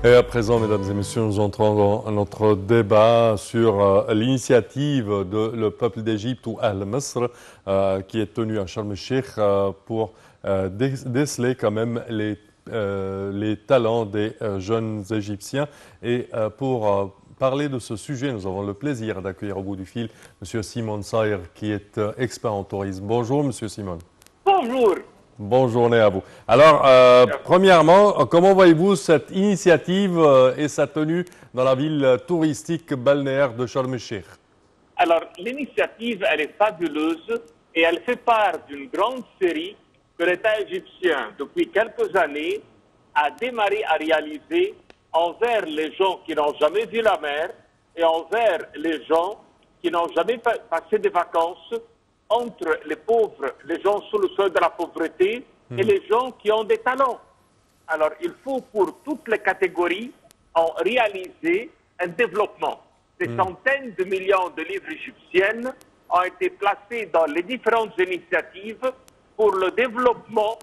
Et à présent, mesdames et messieurs, nous entrons dans notre débat sur l'initiative de le peuple d'Égypte ou Al-Masr qui est tenu à Sharm el-Sheikh pour déceler quand même les talents des jeunes Égyptiens. Et pour parler de ce sujet, nous avons le plaisir d'accueillir au bout du fil Monsieur Simon Sayer qui est expert en tourisme. Bonjour Monsieur Simon. Bonjour. Bonne journée à vous. Alors, premièrement, comment voyez-vous cette initiative et sa tenue dans la ville touristique balnéaire de Sharm el-Sheikh? Alors, l'initiative, elle est fabuleuse et elle fait part d'une grande série que l'État égyptien, depuis quelques années, a démarré à réaliser envers les gens qui n'ont jamais vu la mer et envers les gens qui n'ont jamais passé des vacances entre les pauvres, les gens sous le seuil de la pauvreté et les gens qui ont des talents. Alors, il faut pour toutes les catégories en réaliser un développement. Des centaines de millions de livres égyptiennes ont été placés dans les différentes initiatives pour le développement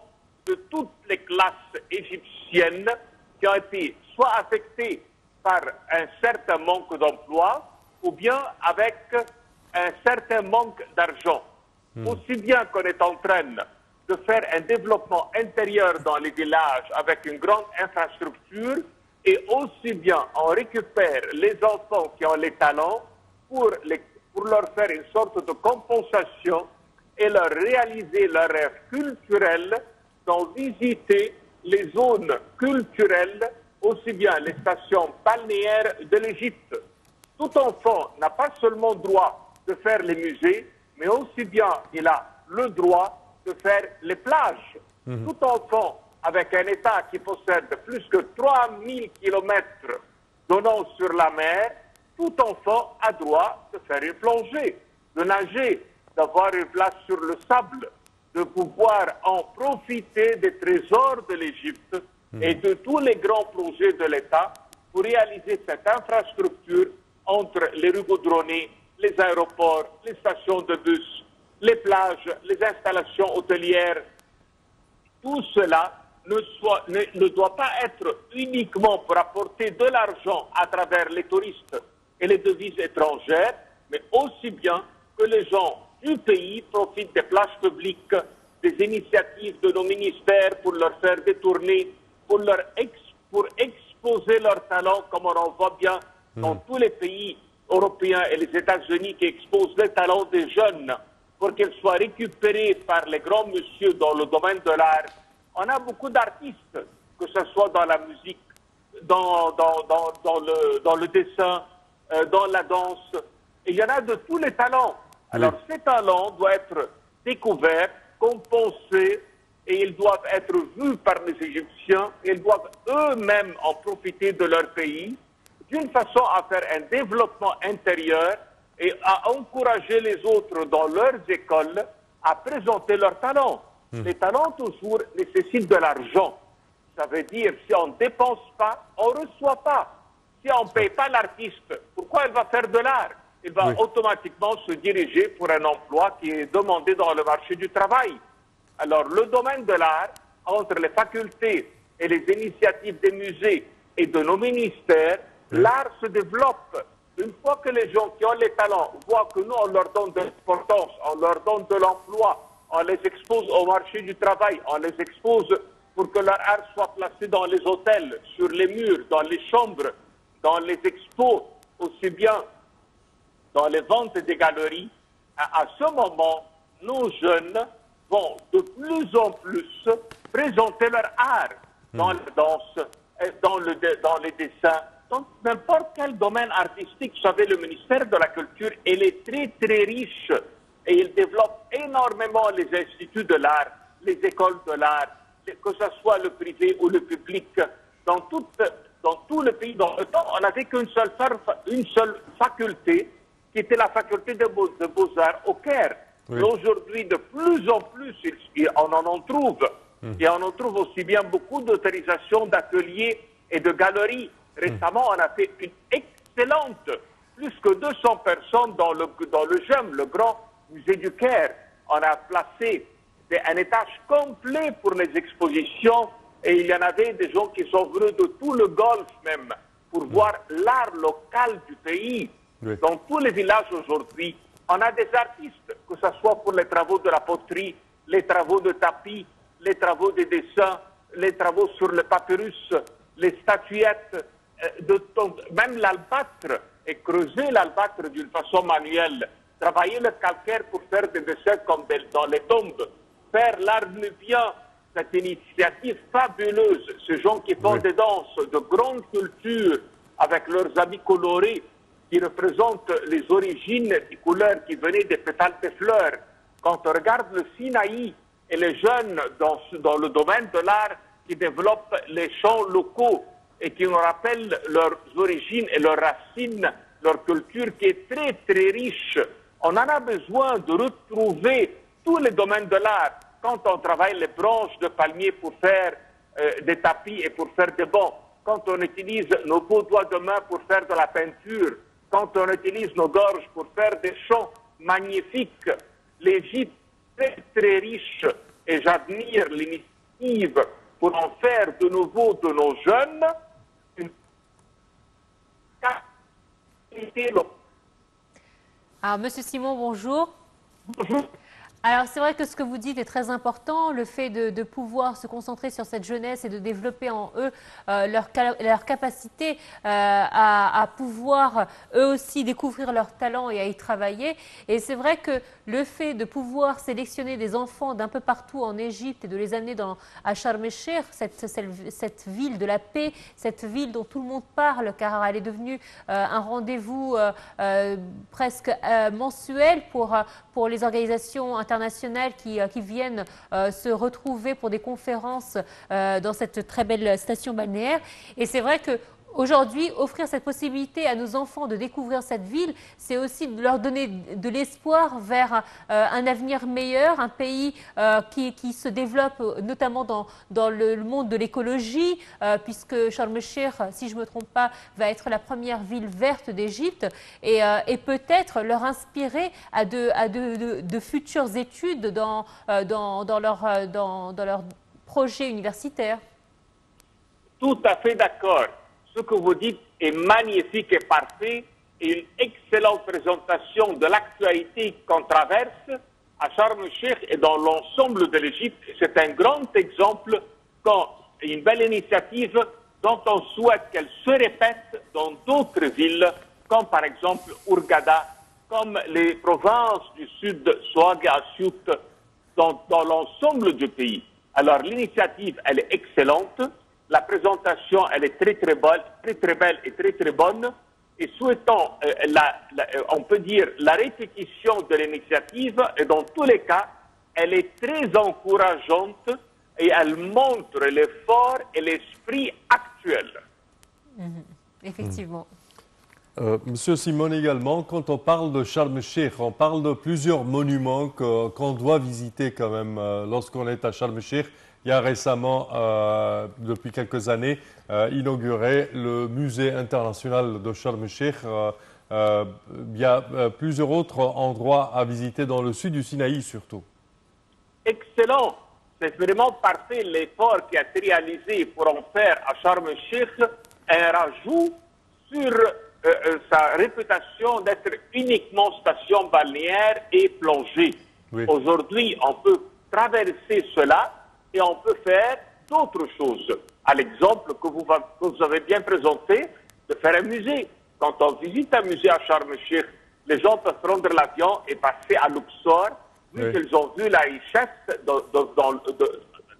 de toutes les classes égyptiennes qui ont été soit affectées par un certain manque d'emploi ou bien avec un certain manque d'argent. Aussi bien qu'on est en train de faire un développement intérieur dans les villages avec une grande infrastructure, et aussi bien on récupère les enfants qui ont les talents pour leur faire une sorte de compensation et leur réaliser leur rêve culturel, d'en visiter les zones culturelles, aussi bien les stations balnéaires de l'Égypte. Tout enfant n'a pas seulement droit de faire les musées, mais aussi bien il a le droit de faire les plages. Tout enfant avec un État qui possède plus que 3000 kilomètres donnant sur la mer, tout enfant a droit de faire une plongée, de nager, d'avoir une place sur le sable, de pouvoir en profiter des trésors de l'Égypte et de tous les grands projets de l'État pour réaliser cette infrastructure entre les rues goudronnées, les aéroports, les stations de bus, les plages, les installations hôtelières. Tout cela ne doit pas être uniquement pour apporter de l'argent à travers les touristes et les devises étrangères, mais aussi bien que les gens du pays profitent des plages publiques, des initiatives de nos ministères pour leur faire des tournées, pour exposer leurs talents, comme on en voit bien dans tous les pays européens et les États-Unis qui exposent les talents des jeunes pour qu'ils soient récupérés par les grands messieurs dans le domaine de l'art. On a beaucoup d'artistes, que ce soit dans la musique, dans le dessin, dans la danse. Et il y en a de tous les talents. Alors ces talents doivent être découverts, compensés, et ils doivent être vus par les Égyptiens. Ils doivent eux-mêmes en profiter de leur pays, d'une façon à faire un développement intérieur et à encourager les autres dans leurs écoles à présenter leurs talents. Les talents, toujours, nécessitent de l'argent. Ça veut dire, si on ne dépense pas, on ne reçoit pas. Si on ne paye pas l'artiste, pourquoi il va faire de l'art? Il va automatiquement se diriger pour un emploi qui est demandé dans le marché du travail. Alors, le domaine de l'art, entre les facultés et les initiatives des musées et de nos ministères, l'art se développe. Une fois que les gens qui ont les talents voient que nous, on leur donne de l'importance, on leur donne de l'emploi, on les expose au marché du travail, on les expose pour que leur art soit placé dans les hôtels, sur les murs, dans les chambres, dans les expos, aussi bien dans les ventes des galeries. À ce moment, nos jeunes vont de plus en plus présenter leur art dans la danse, dans les dessins, dans n'importe quel domaine artistique. Vous savez, le ministère de la Culture, il est très, très riche et il développe énormément les instituts de l'art, les écoles de l'art, que ce soit le privé ou le public. Dans tout le pays, dans le temps, on n'avait qu'une seule faculté, qui était la faculté de Beaux-Arts au Caire. Mais aujourd'hui, de plus en plus, on en trouve. Et on en trouve aussi bien beaucoup d'autorisations d'ateliers et de galeries. Récemment, on a fait une excellente, plus que 200 personnes dans le GEM, le grand musée du Caire. On a placé un étage complet pour les expositions Et il y en avait des gens qui sont venus de tout le Golfe même pour voir l'art local du pays. Oui. Dans tous les villages aujourd'hui, on a des artistes, que ce soit pour les travaux de la poterie, les travaux de tapis, les travaux de dessin, les travaux sur le papyrus, les statuettes, même l'albâtre, et creuser l'albâtre d'une façon manuelle, travailler le calcaire pour faire des dessins comme dans les tombes, faire l'art nubien, cette initiative fabuleuse, ces gens qui font des danses de grande culture avec leurs habits colorés, qui représentent les origines des couleurs qui venaient des pétales de fleurs. Quand on regarde le Sinaï et les jeunes dans le domaine de l'art qui développent les chants locaux et qui nous rappellent leurs origines et leurs racines, leur culture qui est très très riche, on en a besoin de retrouver tous les domaines de l'art. Quand on travaille les branches de palmier pour faire des tapis et pour faire des bancs, quand on utilise nos beaux doigts de main pour faire de la peinture, quand on utilise nos gorges pour faire des chants magnifiques, l'Égypte est très très riche et j'admire l'initiative pour en faire de nouveau de nos jeunes une qualité locale. Alors, Monsieur Simon, bonjour. Bonjour. Alors, c'est vrai que ce que vous dites est très important, le fait de pouvoir se concentrer sur cette jeunesse et de développer en eux leur capacité à pouvoir eux aussi découvrir leur talent et à y travailler. Et c'est vrai que le fait de pouvoir sélectionner des enfants d'un peu partout en Égypte et de les amener à Sharm el-Sheikh, cette ville de la paix, cette ville dont tout le monde parle car elle est devenue un rendez-vous presque mensuel pour les organisations internationales qui viennent se retrouver pour des conférences dans cette très belle station balnéaire. Et c'est vrai que aujourd'hui, offrir cette possibilité à nos enfants de découvrir cette ville, c'est aussi de leur donner de l'espoir vers un avenir meilleur, un pays qui se développe notamment dans le monde de l'écologie, puisque Sharm el-Sheikh, si je ne me trompe pas, va être la première ville verte d'Égypte, et peut-être leur inspirer à de futures études dans leur projet universitaire. Tout à fait d'accord. Ce que vous dites est magnifique et parfait et une excellente présentation de l'actualité qu'on traverse à Sharm el-Sheikh et dans l'ensemble de l'Égypte. C'est un grand exemple, une belle initiative dont on souhaite qu'elle se répète dans d'autres villes, comme par exemple Hurghada, comme les provinces du sud, Souag et Asiout, dans l'ensemble du pays. Alors l'initiative, elle est excellente. La présentation, elle est très très belle et très très bonne. Et souhaitons, on peut dire, la répétition de l'initiative. Et dans tous les cas, elle est très encourageante et elle montre l'effort et l'esprit actuel. Effectivement. Monsieur Simon également, quand on parle de Sharm el-Sheikh, on parle de plusieurs monuments qu'on doit visiter quand même lorsqu'on est à Sharm el-Sheikh. Il y a récemment, depuis quelques années, inauguré le musée international de Sharm el-Sheikh. Il y a plusieurs autres endroits à visiter dans le sud du Sinaï surtout. Excellent. C'est vraiment parfait l'effort qui a été réalisé pour en faire à Sharm el-Sheikh un rajout sur sa réputation d'être uniquement station balnéaire et plongée. Oui. Aujourd'hui, on peut traverser cela et on peut faire d'autres choses. À l'exemple que vous avez bien présenté, de faire un musée. Quand on visite un musée à Sharm el-Sheikh, les gens peuvent prendre l'avion et passer à Luxor, vu qu'ils ont vu la richesse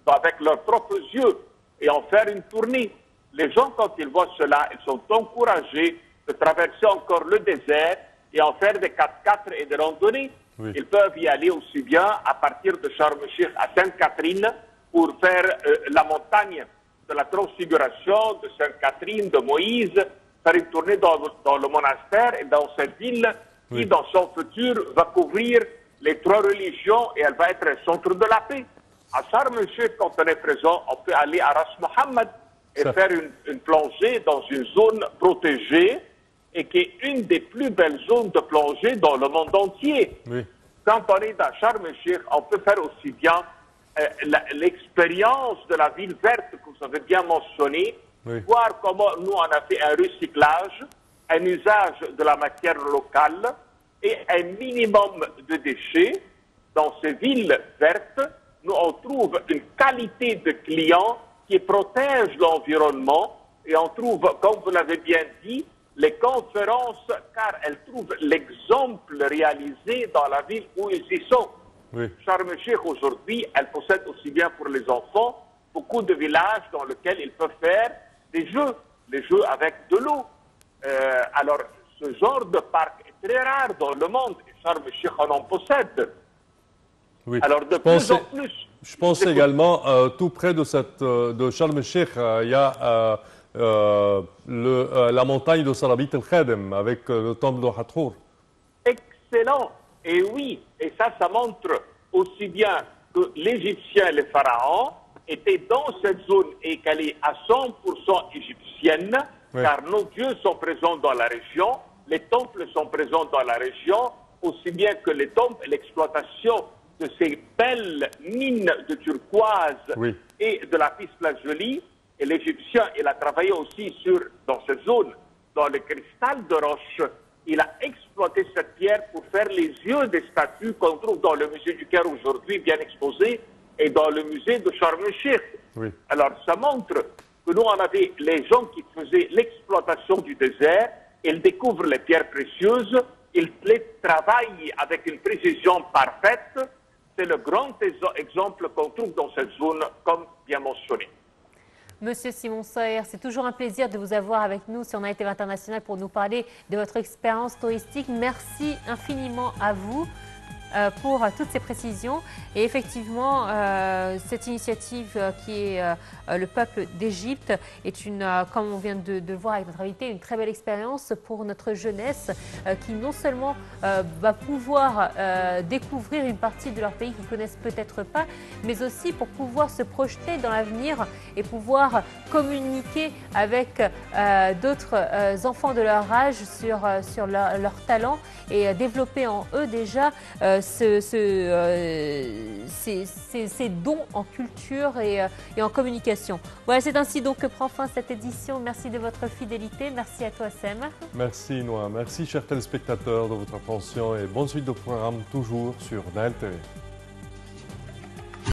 avec leurs propres yeux, et en faire une tournée. Les gens, quand ils voient cela, ils sont encouragés de traverser encore le désert et en faire des 4x4 et des randonnées. Oui. Ils peuvent y aller aussi bien à partir de Sharm el-Sheikh à Sainte-Catherine pour faire la montagne de la transfiguration de Sainte-Catherine, de Moïse, faire une tournée dans le monastère et dans cette ville qui, dans son futur, va couvrir les 3 religions et elle va être un centre de la paix. À Sharm el-Sheikh, quand on est présent, on peut aller à Ras Mohammed et faire une plongée dans une zone protégée et qui est une des plus belles zones de plongée dans le monde entier. Oui. Quand on est à Sharm el-Sheikh, on peut faire aussi bien l'expérience de la ville verte que vous avez bien mentionnée, Oui. voir comment nous on a fait un recyclage, un usage de la matière locale et un minimum de déchets. Dans ces villes vertes, nous on trouve une qualité de clients qui protège l'environnement et on trouve, comme vous l'avez bien dit, les conférences, car elles trouvent l'exemple réalisé dans la ville où ils y sont. Oui. Sharm el-Sheikh aujourd'hui, elle possède aussi bien pour les enfants beaucoup de villages dans lesquels ils peuvent faire des jeux, les jeux avec de l'eau. Alors, ce genre de parc est très rare dans le monde et Sharm el-Sheikh en possède. Oui. Alors, de plus en plus. Je pense également, tout près de Sharm el-Sheikh, il y a la montagne de Sarabit el-Khadem avec le temple de Hathor. Excellent. Et oui, et ça montre aussi bien que l'Égyptien, les pharaons, étaient dans cette zone et qu'elle est à 100% égyptienne, Oui. car nos dieux sont présents dans la région, les temples sont présents dans la région, aussi bien que les temples et l'exploitation de ces belles mines de turquoise Oui. et de la lapis-lazuli. Et l'Égyptien, il a travaillé aussi dans cette zone, dans le cristal de roche. Il a exploité cette pierre pour faire les yeux des statues qu'on trouve dans le musée du Caire aujourd'hui, bien exposées, et dans le musée de Sharm el-Sheikh. Oui. Alors, ça montre que nous, on avait les gens qui faisaient l'exploitation du désert, ils découvrent les pierres précieuses, ils les travaillent avec une précision parfaite. C'est le grand exemple qu'on trouve dans cette zone, comme bien mentionné. Monsieur Simon Soher, c'est toujours un plaisir de vous avoir avec nous sur Night TV International pour nous parler de votre expérience touristique. Merci infiniment à vous pour toutes ces précisions. Et effectivement, cette initiative qui est le peuple d'Égypte est comme on vient de le voir avec notre invité, une très belle expérience pour notre jeunesse qui non seulement va pouvoir découvrir une partie de leur pays qu'ils ne connaissent peut-être pas, mais aussi pour pouvoir se projeter dans l'avenir et pouvoir communiquer avec d'autres enfants de leur âge sur leur talent et développer en eux déjà ces dons en culture et en communication. Voilà, c'est ainsi donc que prend fin cette édition. Merci de votre fidélité. Merci à toi, Sem. Merci, Noah. Merci, chers téléspectateurs, de votre attention et bonne suite de programme toujours sur Nile TV.